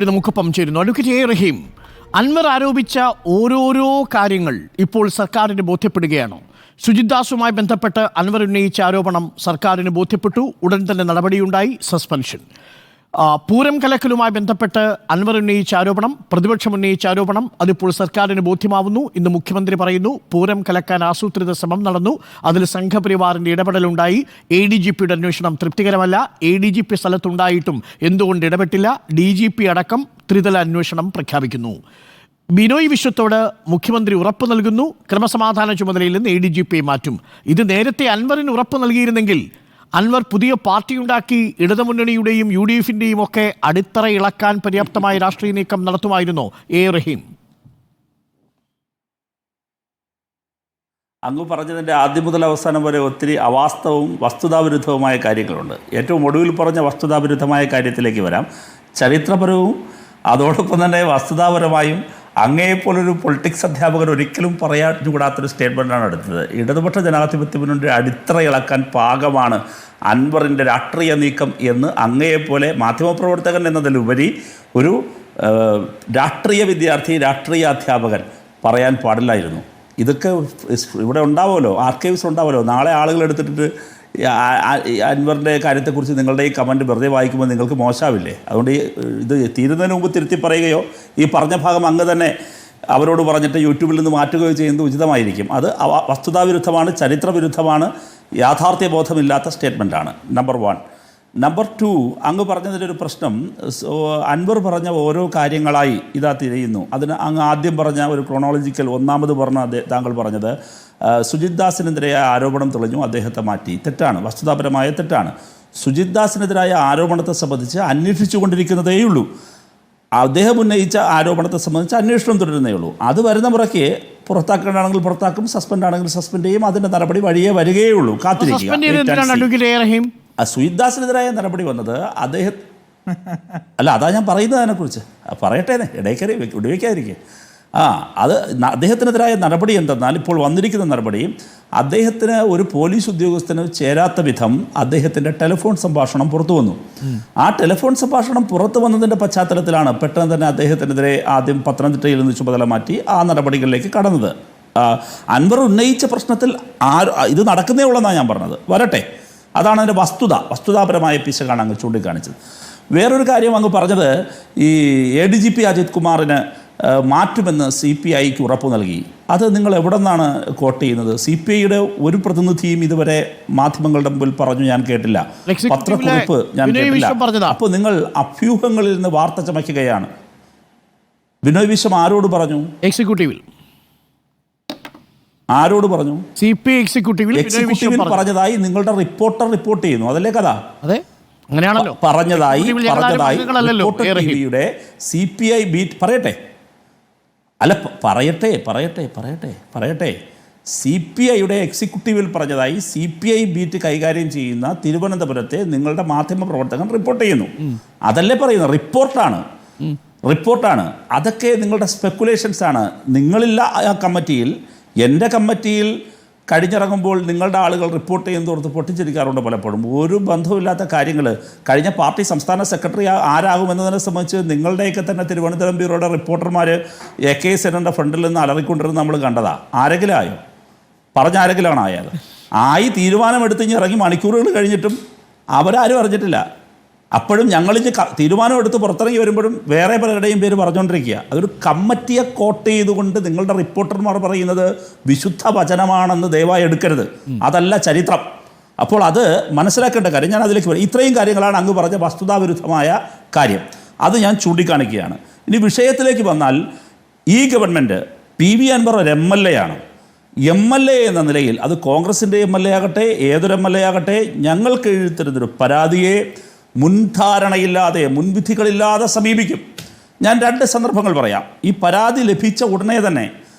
നമുക്കൊപ്പം ചേരുന്നു advocate A റഹീം. അൻവർ ആരോപിച്ച ഓരോരോ കാര്യങ്ങൾ ഇപ്പോൾ സർക്കാരിന് ബോധ്യപ്പെടുകയാണോ? സുജിത് ദാസുമായി ബന്ധപ്പെട്ട് അൻവർ ഉന്നയിച്ച ആരോപണം സർക്കാരിന് ബോധ്യപ്പെട്ടു, ഉടൻ തന്നെ നടപടിയുണ്ടായി, സസ്പെൻഷൻ. പൂരം കലക്കലുമായി ബന്ധപ്പെട്ട് അൻവർ ഉന്നയിച്ച ആരോപണം, പ്രതിപക്ഷം ഉന്നയിച്ച ആരോപണം, അതിപ്പോൾ സർക്കാരിന് ബോധ്യമാവുന്നു. ഇന്ന് മുഖ്യമന്ത്രി പറയുന്നു പൂരം കലക്കാൻ ആസൂത്രിത ശ്രമം നടന്നു, അതിൽ സംഘപരിവാറിന്റെ ഇടപെടലുണ്ടായി, ADGPയുടെ അന്വേഷണം തൃപ്തികരമല്ല, ADGP സ്ഥലത്തുണ്ടായിട്ടും എന്തുകൊണ്ട് ഇടപെട്ടില്ല, DGP അടക്കം ത്രിതല അന്വേഷണം പ്രഖ്യാപിക്കുന്നു. ബിനോയ് വിശ്വത്തോട് മുഖ്യമന്ത്രി ഉറപ്പ് നൽകുന്നു, ക്രമസമാധാന ചുമതലയിൽ നിന്ന് ADGPയെ മാറ്റും. ഇത് നേരത്തെ അൻവറിന് ഉറപ്പ് നൽകിയിരുന്നെങ്കിൽ അൻവർ പുതിയ പാർട്ടിയുണ്ടാക്കി ഇടതുമുന്നണിയുടെയും UDFിൻ്റെയും ഒക്കെ അടിത്തറ ഇളക്കാൻ പര്യാപ്തമായ രാഷ്ട്രീയ നീക്കം നടത്തുമായിരുന്നോ? എ റഹീം. അങ്ങ് പറഞ്ഞതിൻ്റെ ആദ്യം മുതൽ അവസാനം വരെ ഒത്തിരി അവാസ്തവവും വസ്തുതാവിരുദ്ധവുമായ കാര്യങ്ങളുണ്ട്. ഏറ്റവും ഒടുവിൽ പറഞ്ഞ വസ്തുതാവിരുദ്ധമായ കാര്യത്തിലേക്ക് വരാം. ചരിത്രപരവും അതോടൊപ്പം തന്നെ വസ്തുതാപരമായും അങ്ങേപ്പോലൊരു പൊളിറ്റിക്സ് അധ്യാപകർ ഒരിക്കലും പറയാൻ സ്റ്റേറ്റ്മെൻറ്റാണ് എടുത്തത്. ഇടതുപക്ഷ ജനാധിപത്യ മുന്നണിയുടെ അടിത്തറ ഇളക്കാൻ പാകമാണ് അൻവറിൻ്റെ രാഷ്ട്രീയ നീക്കം എന്ന് അങ്ങയെപ്പോലെ മാധ്യമപ്രവർത്തകൻ എന്നതിലുപരി ഒരു രാഷ്ട്രീയ വിദ്യാർത്ഥി, രാഷ്ട്രീയ അധ്യാപകൻ പറയാൻ പാടില്ലായിരുന്നു. ഇതൊക്കെ ഇവിടെ ഉണ്ടാവുമല്ലോ, ആർക്കൈവ്സ് ഉണ്ടാവുമല്ലോ. നാളെ ആളുകൾ എടുത്തിട്ട് അൻവറിൻ്റെ കാര്യത്തെക്കുറിച്ച് നിങ്ങളുടെ ഈ കമൻറ്റ് വെറുതെ വായിക്കുമ്പോൾ നിങ്ങൾക്ക് മോശമാവില്ലേ? അതുകൊണ്ട് ഇത് തീരുന്നതിന് മുമ്പ് തിരുത്തി പറയുകയോ ഈ പറഞ്ഞ ഭാഗം അങ്ങ് തന്നെ അവരോട് പറഞ്ഞിട്ട് യൂട്യൂബിൽ നിന്ന് മാറ്റുകയോ ചെയ്യുന്നത് ഉചിതമായിരിക്കും. അത് വസ്തുതാവിരുദ്ധമാണ്, ചരിത്രവിരുദ്ധമാണ്, യാഥാർത്ഥ്യബോധമില്ലാത്ത സ്റ്റേറ്റ്മെൻറ്റാണ്. നമ്പർ 1. നമ്പർ 2, അങ്ങ് പറഞ്ഞതിൻ്റെ ഒരു പ്രശ്നം, അൻവർ പറഞ്ഞ ഓരോ കാര്യങ്ങളായി ഇതാ തിരയുന്നു. അതിന് അങ്ങ് ആദ്യം പറഞ്ഞ ഒരു ക്രോണോളജിക്കൽ ഒന്നാമത് പറഞ്ഞ താങ്കൾ പറഞ്ഞത് സുജിത് ദാസിനെതിരായ ആരോപണം തെളിഞ്ഞു, അദ്ദേഹത്തെ മാറ്റി. തെറ്റാണ്, വസ്തുതാപരമായ തെറ്റാണ്. സുജിത് ദാസിനെതിരായ ആരോപണത്തെ സംബന്ധിച്ച് അന്വേഷിച്ചുകൊണ്ടിരിക്കുന്നതേയുള്ളൂ. അദ്ദേഹം ഉന്നയിച്ച ആരോപണത്തെ സംബന്ധിച്ച് അന്വേഷണം തുടരുന്നേ ഉള്ളൂ. അത് വരുന്ന മുറയ്ക്ക് പുറത്താക്കേണ്ടതാണെങ്കിൽ പുറത്താക്കും, സസ്പെൻഡ് ആണെങ്കിൽ സസ്പെൻഡ് ചെയ്യും. അതിൻ്റെ നടപടി വഴിയേ വരികയേ ഉള്ളൂ. കാത്തിരിക്കുക. സുജിത് ദാസിനെതിരായ നടപടി വന്നത് അദ്ദേഹം അല്ല, അതാ ഞാൻ പറയുന്നത്. അതിനെക്കുറിച്ച് പറയട്ടെ, ഇടയ്ക്കറി വിടുവിക്കാതിരിക്കുക. അത് അദ്ദേഹത്തിനെതിരായ നടപടി എന്തെന്നാൽ ഇപ്പോൾ വന്നിരിക്കുന്ന നടപടി അദ്ദേഹത്തിന് ഒരു പോലീസ് ഉദ്യോഗസ്ഥന് ചേരാത്ത വിധം അദ്ദേഹത്തിൻ്റെ ടെലിഫോൺ സംഭാഷണം പുറത്തു വന്നു. ആ ടെലിഫോൺ സംഭാഷണം പുറത്തു വന്നതിൻ്റെ പശ്ചാത്തലത്തിലാണ് പെട്ടെന്ന് തന്നെ അദ്ദേഹത്തിനെതിരെ ആദ്യം പത്തനംതിട്ടയിൽ നിന്ന് ചുമതല മാറ്റി ആ നടപടികളിലേക്ക് കടന്നത്. അൻവർ ഉന്നയിച്ച പ്രശ്നത്തിൽ ഇത് നടക്കുന്നേ ഉള്ളെന്നാണ് ഞാൻ പറഞ്ഞത്. വരട്ടെ, അതാണ് അതിൻ്റെ വസ്തുതാപരമായ പിശകാണ് അങ്ങ് ചൂണ്ടിക്കാണിച്ചത്. വേറൊരു കാര്യം അങ്ങ് പറഞ്ഞത്, ഈ ADGP അജിത് കുമാറിന് മാറ്റുമെന്ന് CPIക്ക് ഉറപ്പ് നൽകി. അത് നിങ്ങൾ എവിടെ നിന്നാണ് കോട്ട് ചെയ്യുന്നത്? CPIയുടെ ഒരു പ്രതിനിധിയും ഇതുവരെ മാധ്യമങ്ങളുടെ മുമ്പിൽ പറഞ്ഞു ഞാൻ കേട്ടില്ല, പത്രക്കുറിപ്പ് ഞാൻ കേട്ടില്ല. അപ്പോൾ നിങ്ങൾ അഭ്യൂഹങ്ങളിൽ നിന്ന് വാർത്ത ചമയ്ക്കുകയാണ്. ബിനോയ് വിശ്വം ആരോട് പറഞ്ഞു? എക്സിക്യൂട്ടീവിൽ ആരോട് പറഞ്ഞു? CPI എക്സിക്യൂട്ടീവിൽ പറഞ്ഞതായി നിങ്ങളുടെ റിപ്പോർട്ടർ റിപ്പോർട്ട് ചെയ്യുന്നു. അതല്ലേ കഥ? അങ്ങനെയാണല്ലോ പറഞ്ഞതായി CPI ബീറ്റ് പറയട്ടെ, അല്ല പറയട്ടെ CPIയുടെ എക്സിക്യൂട്ടീവിൽ പറഞ്ഞതായി CPI ബീറ്റ് കൈകാര്യം ചെയ്യുന്ന തിരുവനന്തപുരത്തെ നിങ്ങളുടെ മാധ്യമ പ്രവർത്തകൻ റിപ്പോർട്ട് ചെയ്യുന്നു. അതല്ലേ പറയുന്നത്? റിപ്പോർട്ടാണ്. അതൊക്കെ നിങ്ങളുടെ സ്പെക്കുലേഷൻസ് ആണ്. നിങ്ങളില്ല ആ കമ്മിറ്റിയിൽ. എൻ്റെ കമ്മിറ്റിയിൽ കഴിഞ്ഞിറങ്ങുമ്പോൾ നിങ്ങളുടെ ആളുകൾ റിപ്പോർട്ട് ചെയ്യുന്നതോർത്ത് പൊട്ടിച്ചിരിക്കാറുണ്ട് പലപ്പോഴും. ഒരു ബന്ധവുമില്ലാത്ത കാര്യങ്ങൾ. കഴിഞ്ഞ പാർട്ടി സംസ്ഥാന സെക്രട്ടറി ആരാകുമെന്നതിനെ സംബന്ധിച്ച് നിങ്ങളുടെയൊക്കെ തന്നെ തിരുവനന്തപുരം ബ്യൂറോയുടെ റിപ്പോർട്ടർമാർ AK സെന്ററിൻ്റെ ഫ്രണ്ടിൽ നിന്ന് അലറിക്കൊണ്ടിരുന്ന് നമ്മൾ കണ്ടതാ. ആരെങ്കിലും ആയോ? ആരെങ്കിലുമാണ് ആയത്? തീരുമാനമെടുത്ത് ഇറങ്ങി മണിക്കൂറുകൾ കഴിഞ്ഞിട്ടും അവരാരും അറിഞ്ഞിട്ടില്ല. അപ്പോഴും ഞങ്ങളിഞ്ഞ് തീരുമാനമെടുത്ത് പുറത്തിറങ്ങി വരുമ്പോഴും വേറെ പലരുടെയും പേര് പറഞ്ഞുകൊണ്ടിരിക്കുക. അതൊരു കമ്മിറ്റിയെ കോട്ട് ചെയ്തുകൊണ്ട് നിങ്ങളുടെ റിപ്പോർട്ടർമാർ പറയുന്നത് വിശുദ്ധ വചനമാണെന്ന് ദയവായി എടുക്കരുത്. അതല്ല ചരിത്രം. അപ്പോൾ അത് മനസ്സിലാക്കേണ്ട കാര്യം. ഞാൻ അതിലേക്ക് വരും. ഇത്രയും കാര്യങ്ങളാണ് അങ്ങ് പറഞ്ഞ വസ്തുതാവിരുദ്ധമായ കാര്യം. അത് ഞാൻ ചൂണ്ടിക്കാണിക്കുകയാണ്. ഇനി വിഷയത്തിലേക്ക് വന്നാൽ, ഈ ഗവൺമെൻറ് PV അൻവർ ഒരു MLA ആണ്. MLA എന്ന നിലയിൽ, അത് കോൺഗ്രസിൻ്റെ MLA ആകട്ടെ, ഏതൊരു MLA ആകട്ടെ, ഞങ്ങൾക്ക് എഴുത്തരുന്നൊരു പരാതിയെ മുൻധാരണയില്ലാതെ, മുൻവിധികളില്ലാതെ സമീപിക്കും. ഞാൻ 2 സന്ദർഭങ്ങൾ പറയാം. ഈ പരാതി ലഭിച്ച ഉടനെ തന്നെ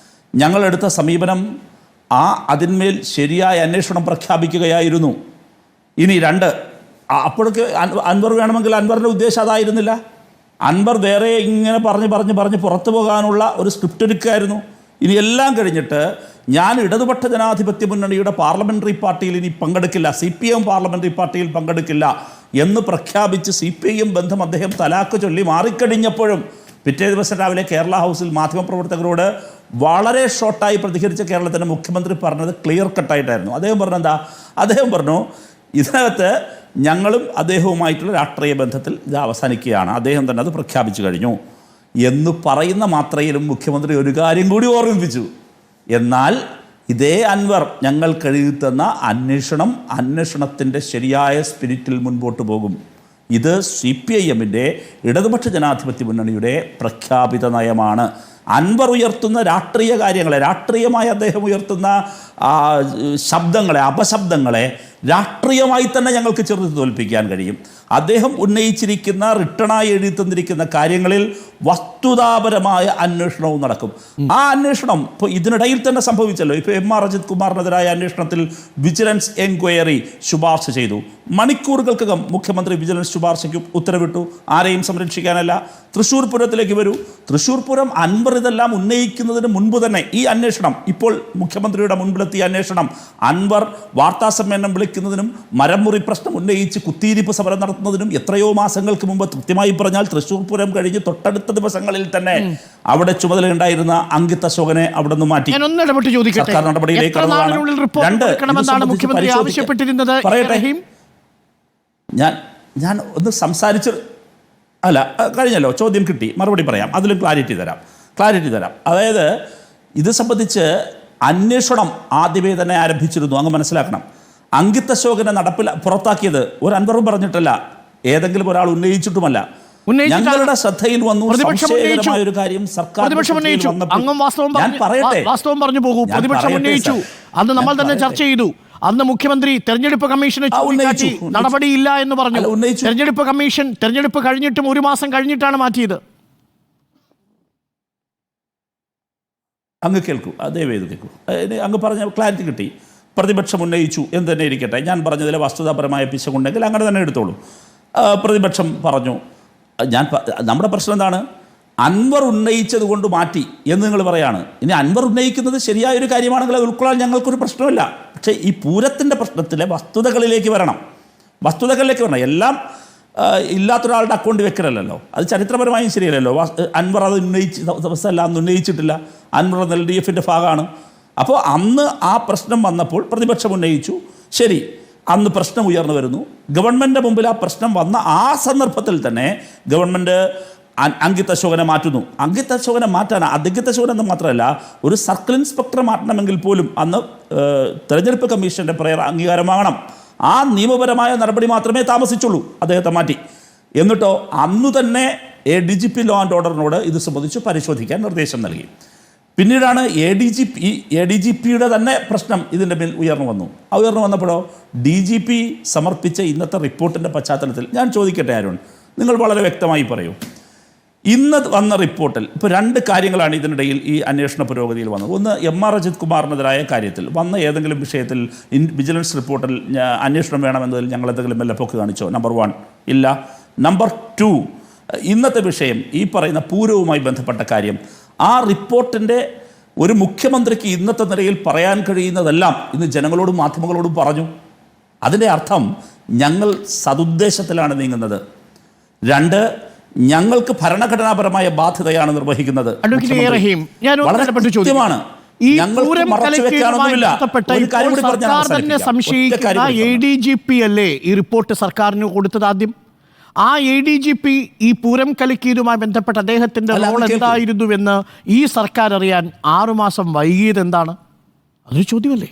ഞങ്ങളെടുത്ത സമീപനം അതിന്മേൽ ശരിയായ അന്വേഷണം പ്രഖ്യാപിക്കുകയായിരുന്നു. ഇനി 2, അപ്പോഴൊക്കെ അൻവർ വേണമെങ്കിൽ അൻവറിൻ്റെ ഉദ്ദേശം അതായിരുന്നില്ല. അൻവർ വേറെ ഇങ്ങനെ പറഞ്ഞ് പുറത്തു പോകാനുള്ള ഒരു സ്ക്രിപ്റ്റ് എടുക്കുകയായിരുന്നു. ഇനി എല്ലാം കഴിഞ്ഞിട്ട് ഞാൻ ഇടതുപക്ഷ ജനാധിപത്യ മുന്നണിയുടെ പാർലമെൻ്ററി പാർട്ടിയിൽ ഇനി പങ്കെടുക്കില്ല, CPM പാർലമെൻ്ററി പാർട്ടിയിൽ പങ്കെടുക്കില്ല എന്ന് പ്രഖ്യാപിച്ച് CPIM ബന്ധം അദ്ദേഹം തലാക്ക് ചൊല്ലി മാറിക്കഴിഞ്ഞപ്പോഴും പിറ്റേ ദിവസം രാവിലെ കേരള ഹൗസിൽ മാധ്യമപ്രവർത്തകരോട് വളരെ ഷോർട്ടായി പ്രതികരിച്ച കേരളത്തിൻ്റെ മുഖ്യമന്ത്രി പറഞ്ഞത് ക്ലിയർ കട്ടായിട്ടായിരുന്നു. അദ്ദേഹം പറഞ്ഞു ഇതിനകത്ത് ഞങ്ങളും അദ്ദേഹവുമായിട്ടുള്ള രാഷ്ട്രീയ ബന്ധത്തിൽ ഇത് അവസാനിക്കുകയാണ്, അദ്ദേഹം തന്നെ അത് പ്രഖ്യാപിച്ചു കഴിഞ്ഞു എന്ന് പറയുന്ന മാത്രയിലും മുഖ്യമന്ത്രി ഒരു കാര്യം കൂടി ഓർമ്മിപ്പിച്ചു. എന്നാൽ ഇതേ അൻവർ ഞങ്ങൾക്ക് എഴുതി തന്ന അന്വേഷണത്തിൻ്റെ ശരിയായ സ്പിരിറ്റിൽ മുൻപോട്ട് പോകും. ഇത് CPIMൻ്റെ ഇടതുപക്ഷ ജനാധിപത്യ മുന്നണിയുടെ പ്രഖ്യാപിത നയമാണ്. അൻവർ ഉയർത്തുന്ന രാഷ്ട്രീയ കാര്യങ്ങളെ, രാഷ്ട്രീയമായി അദ്ദേഹം ഉയർത്തുന്ന അപശബ്ദങ്ങളെ രാഷ്ട്രീയമായി തന്നെ ഞങ്ങൾക്ക് ചെറുത്ത് തോൽപ്പിക്കാൻ കഴിയും. അദ്ദേഹം ഉന്നയിച്ചിരിക്കുന്ന റിട്ടേണായി എഴുതി തന്നിരിക്കുന്ന കാര്യങ്ങളിൽ വസ്തുതാപരമായ അന്വേഷണവും നടക്കും. ആ അന്വേഷണം ഇപ്പോൾ ഇതിനിടയിൽ തന്നെ സംഭവിച്ചല്ലോ. ഇപ്പോൾ MR അജിത് കുമാറിനെതിരായ അന്വേഷണത്തിൽ വിജിലൻസ് എൻക്വയറി ശുപാർശ ചെയ്തു. മണിക്കൂറുകൾക്കകം മുഖ്യമന്ത്രി വിജിലൻസ് ശുപാർശയ്ക്ക് ഉത്തരവിട്ടു. ആരെയും സംരക്ഷിക്കാനല്ല. തൃശ്ശൂർ പൂരത്തിലേക്ക് വരൂ. തൃശ്ശൂർ പൂരം അൻവർ ഇതെല്ലാം ഉന്നയിക്കുന്നതിന് മുൻപ് തന്നെ ഈ അന്വേഷണം, ഇപ്പോൾ മുഖ്യമന്ത്രിയുടെ മുൻപിലെത്തിയ അന്വേഷണം, അൻവർ വാർത്താ സമ്മേളനം വിളിക്കുന്നതിനും മരംമുറി പ്രശ്നം ഉന്നയിച്ച് കുത്തിയിരിപ്പ് സമരം നടത്തുന്നതിനും എത്രയോ മാസങ്ങൾക്ക് മുമ്പ്, കൃത്യമായി പറഞ്ഞാൽ തൃശ്ശൂർ പൂരം കഴിഞ്ഞ് തൊട്ടടുത്ത ദിവസങ്ങളിൽ തന്നെ അവിടെ ചുമതലയുണ്ടായിരുന്ന അങ്കിത് അശോകനെ അവിടെ നിന്ന് മാറ്റി സർക്കാർ നടപടിയിലേക്ക് പറയട്ടെ. ഞാൻ ഒന്ന് സംസാരിച്ച് അല്ല കഴിഞ്ഞല്ലോ, ചോദ്യം കിട്ടി, മറുപടി പറയാം, അതിലും ക്ലാരിറ്റി തരാം. അതായത് ഇത് സംബന്ധിച്ച് അന്വേഷണം ആദ്യമേ തന്നെ ആരംഭിച്ചിരുന്നു, അങ്ങ് മനസ്സിലാക്കണം. അങ്കിത് അശോകനെ പുറത്താക്കിയത് ഒരു അൻവറും പറഞ്ഞിട്ടല്ല, ഏതെങ്കിലും ഒരാൾ ഉന്നയിച്ചിട്ടുമല്ല. ഞങ്ങളുടെ ശ്രദ്ധയിൽ വന്നു സംശയകരമായ ഒരു കാര്യം സർക്കാർ നമ്മൾ തന്നെ ചർച്ച ചെയ്തു. അന്ന് മുഖ്യമന്ത്രി തെരഞ്ഞെടുപ്പ് കമ്മീഷനെ ചൂണ്ടിക്കാട്ടി നടപടിയില്ല എന്ന് പറഞ്ഞു. തെരഞ്ഞെടുപ്പ് കമ്മീഷൻ തെരഞ്ഞെടുപ്പ് കഴിഞ്ഞിട്ടും 1 മാസം കഴിഞ്ഞിട്ടാണ് മാറ്റിയത്. അങ്ങ് കേൾക്കൂ, ദയവേത് കേൾക്കൂ. അങ്ങ് പറഞ്ഞ ക്ലാരിറ്റി കിട്ടി. പ്രതിപക്ഷം ഉന്നയിച്ചു എന്ന് തന്നെ ഇരിക്കട്ടെ. ഞാൻ പറഞ്ഞതിലെ വസ്തുതാപരമായ പിശകുണ്ടെങ്കിൽ അങ്ങനെ തന്നെ എടുത്തോളൂ. പ്രതിപക്ഷം പറഞ്ഞു. നമ്മുടെ പ്രശ്നം എന്താണ്? അൻവർ ഉന്നയിച്ചത് കൊണ്ട് മാറ്റി എന്ന് നിങ്ങൾ പറയാണ്. ഇനി അൻവർ ഉന്നയിക്കുന്നത് ശരിയായൊരു കാര്യമാണെങ്കിൽ അത് ഉൾക്കൊള്ളാൻ ഞങ്ങൾക്കൊരു പ്രശ്നമില്ല. പക്ഷേ ഈ പൂരത്തിൻ്റെ പ്രശ്നത്തിലെ വസ്തുതകളിലേക്ക് വരണം. എല്ലാം ഇല്ലാത്തൊരാളുടെ അക്കൗണ്ട് വെക്കലല്ലോ, അത് ചരിത്രപരമായും ശരിയല്ലല്ലോ. അൻവർ അത് അന്ന് ഉന്നയിച്ചിട്ടില്ല. അൻവർ LDFൻ്റെ ഭാഗമാണ്. അപ്പോൾ അന്ന് ആ പ്രശ്നം വന്നപ്പോൾ പ്രതിപക്ഷം ഉന്നയിച്ചു. ശരി, അന്ന് പ്രശ്നം ഉയർന്നു വരുന്നു. ഗവൺമെൻറ്റിൻ്റെ മുമ്പിൽ ആ പ്രശ്നം വന്ന ആ സന്ദർഭത്തിൽ തന്നെ ഗവൺമെൻറ് അങ്കിത് അശോകനെ മാറ്റുന്നു. അങ്കിത് അശോകനെ എന്ന് മാത്രമല്ല, ഒരു സർക്കിൾ ഇൻസ്പെക്ടറെ മാറ്റണമെങ്കിൽ പോലും അന്ന് തെരഞ്ഞെടുപ്പ് കമ്മീഷൻ്റെ അംഗീകാരം വാങ്ങണം. ആ നിയമപരമായ നടപടി മാത്രമേ താമസിച്ചുള്ളൂ. അദ്ദേഹത്തെ മാറ്റി. എന്നിട്ടോ അന്നു തന്നെ ADGP ലോ ആൻഡ് ഓർഡറിനോട് ഇത് സംബന്ധിച്ച് പരിശോധിക്കാൻ നിർദ്ദേശം നൽകി. പിന്നീടാണ് ADGPയുടെ തന്നെ പ്രശ്നം ഇതിൻ്റെ മേൽ ഉയർന്നു വന്നപ്പോഴോ DGP സമർപ്പിച്ച ഇന്നത്തെ റിപ്പോർട്ടിൻ്റെ പശ്ചാത്തലത്തിൽ ഞാൻ ചോദിക്കട്ടെ അരുൺ, നിങ്ങൾ വളരെ വ്യക്തമായി പറയൂ. ഇന്ന് വന്ന റിപ്പോർട്ടിൽ ഇപ്പോൾ 2 കാര്യങ്ങളാണ് ഇതിനിടയിൽ ഈ അന്വേഷണ പുരോഗതിയിൽ വന്നത്. ഒന്ന്, MR അജിത് കുമാറിനെതിരായ കാര്യത്തിൽ വന്ന ഏതെങ്കിലും വിഷയത്തിൽ വിജിലൻസ് റിപ്പോർട്ടിൽ അന്വേഷണം വേണമെന്നതിൽ ഞങ്ങൾ എന്തെങ്കിലും വെല്ലപ്പൊക്ക് കാണിച്ചോ? നമ്പർ 1 ഇല്ല. നമ്പർ 2, ഇന്നത്തെ വിഷയം ഈ പറയുന്ന പൂരവുമായി ബന്ധപ്പെട്ട കാര്യം, ആ റിപ്പോർട്ടിൻ്റെ ഒരു മുഖ്യമന്ത്രിക്ക് ഇന്നത്തെ നിലയിൽ പറയാൻ കഴിയുന്നതെല്ലാം ഇന്ന് ജനങ്ങളോടും മാധ്യമങ്ങളോടും പറഞ്ഞു. അതിൻ്റെ അർത്ഥം ഞങ്ങൾ സതുദ്ദേശത്തിലാണ് നീങ്ങുന്നത്. 2, ഞങ്ങൾക്ക് ഭരണഘടനാപരമായ ബാധ്യതയാണ് നിർവഹിക്കുന്നത്. കൃത്യമാണ്. ADGP അല്ലേ ഈ റിപ്പോർട്ട് സർക്കാരിന് കൊടുത്തത് ആദ്യം? ആ ADGP ഈ പൂരം കലക്കിയതുമായി ബന്ധപ്പെട്ട അദ്ദേഹത്തിന്റെ റോൾ എന്തായിരുന്നുവെന്ന് ഈ സർക്കാർ അറിയാൻ 6 മാസം വൈകിയത് എന്താണ്? അതൊരു ചോദ്യമല്ലേ?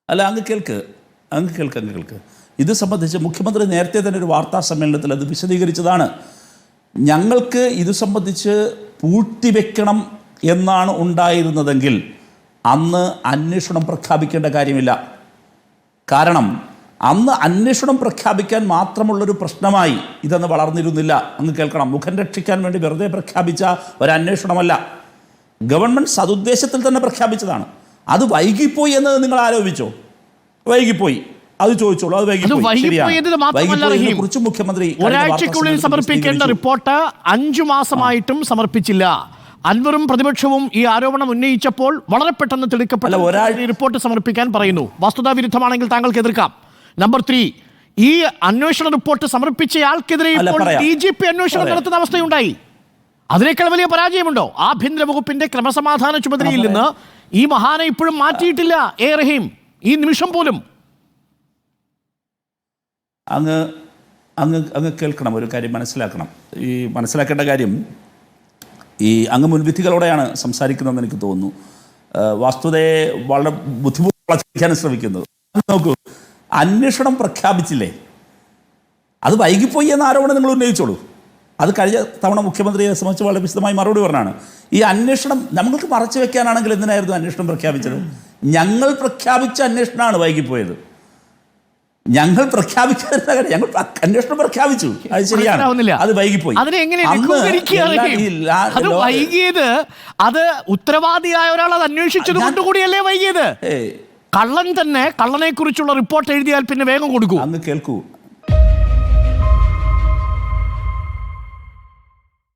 അല്ല, അങ്ങ് കേൾക്ക്. ഇത് സംബന്ധിച്ച് മുഖ്യമന്ത്രി നേരത്തെ തന്നെ ഒരു വാർത്താ സമ്മേളനത്തിൽ അത് വിശദീകരിച്ചതാണ്. ഞങ്ങൾക്ക് ഇത് സംബന്ധിച്ച് പൂഴ്ത്തിവെക്കണം എന്നാണ് ഉണ്ടായിരുന്നതെങ്കിൽ അന്ന് അന്വേഷണം പ്രഖ്യാപിക്കേണ്ട കാര്യമില്ല. കാരണം അന്ന് അന്വേഷണം പ്രഖ്യാപിക്കാൻ മാത്രമുള്ളൊരു പ്രശ്നമായി ഇതെന്ന് വളർന്നിരുന്നില്ല. അങ്ങ് കേൾക്കണം. മുഖം രക്ഷിക്കാൻ വേണ്ടി വെറുതെ പ്രഖ്യാപിച്ച ഒരു അന്വേഷണമല്ല. ഗവൺമെൻറ് സതുദ്ദേശത്തിൽ തന്നെ പ്രഖ്യാപിച്ചതാണ്. അത് വൈകിപ്പോയി എന്ന് നിങ്ങൾ ആരോപിച്ചോ? വൈകിപ്പോയി, അത് ചോദിച്ചോളൂ. അത് കുറിച്ച് മുഖ്യമന്ത്രി ഒരാഴ്ചക്കുള്ളിൽ സമർപ്പിക്കേണ്ട റിപ്പോർട്ട് 5 മാസമായിട്ടും സമർപ്പിച്ചില്ല. അൻവറും പ്രതിപക്ഷവും ഈ ആരോപണം ഉന്നയിച്ചപ്പോൾ വളരെ പെട്ടെന്ന് തെളിയിക്കപ്പെട്ട റിപ്പോർട്ട് സമർപ്പിക്കാൻ പറയുന്നു. വസ്തുതാ വിരുദ്ധമാണെങ്കിൽ താങ്കൾക്ക് എതിർക്കാം. നമ്പർ 3, ഈ അന്വേഷണ റിപ്പോർട്ട് സമർപ്പിച്ചയാൾക്കെതിരെ അല്ല, ഇപ്പോൾ പറയാം. DGP അന്വേഷണം പറയാം. നടത്തുന്ന അവസ്ഥയുണ്ടായി. അതിനേക്കാൾ വലിയ പരാജയമുണ്ടോ? ആഭ്യന്തര വകുപ്പിന്റെ ക്രമസമാധാന ചുമതലയിൽ നിന്ന് ഈ മഹാനെ ഇപ്പോഴും മാറ്റിയിട്ടില്ല എ റഹീം, ഈ നിമിഷം പോലും. അങ്ങ് അങ്ങ് അങ്ങ് കേൾക്കണം, ഒരു കാര്യം മനസ്സിലാക്കണം. ഈ മനസ്സിലാക്കേണ്ട കാര്യം, ഈ അങ്ങ് മുൻവിധികളോടെയാണ് സംസാരിക്കുന്നതെന്ന് എനിക്ക് തോന്നുന്നു. വസ്തുതയെ വളരെ ബുദ്ധിമുട്ട് വളച്ചൊടിക്കാനും ശ്രമിക്കുന്നത്. നോക്കൂ, അന്വേഷണം പ്രഖ്യാപിച്ചില്ലേ, അത് വൈകിപ്പോയി എന്ന ആരോപണം നിങ്ങൾ ഉന്നയിച്ചോളൂ. അത് കഴിഞ്ഞ തവണ മുഖ്യമന്ത്രിയെ സംബന്ധിച്ച് വളരെ വിശദമായി മറുപടി പറഞ്ഞാണ്. ഈ അന്വേഷണം നമ്മൾക്ക് മറച്ചു വെക്കാനാണെങ്കിൽ എന്തിനായിരുന്നു അന്വേഷണം പ്രഖ്യാപിച്ചത്? ഞങ്ങൾ പ്രഖ്യാപിച്ച അന്വേഷണമാണ് വൈകിപ്പോയത്. ഞങ്ങൾ പ്രഖ്യാപിക്കാതിരുന്ന കാര്യം, ഞങ്ങൾ അന്വേഷണം പ്രഖ്യാപിച്ചു, അത് ശരിയാണ്, അത് വൈകിപ്പോയി. അത് വൈകിയത്, അത് ഉത്തരവാദിയായ ഒരാൾ അത് അന്വേഷിച്ചത് കൊണ്ടുകൂടിയല്ലേ വൈകിയത്? കള്ളൻ തന്നെ കള്ളനെ കുറിച്ചുള്ള റിപ്പോർട്ട് എഴുതിയാൽ പിന്നെ വേഗം കൊടുക്കൂ. അങ്ങ് കേൾക്കൂ,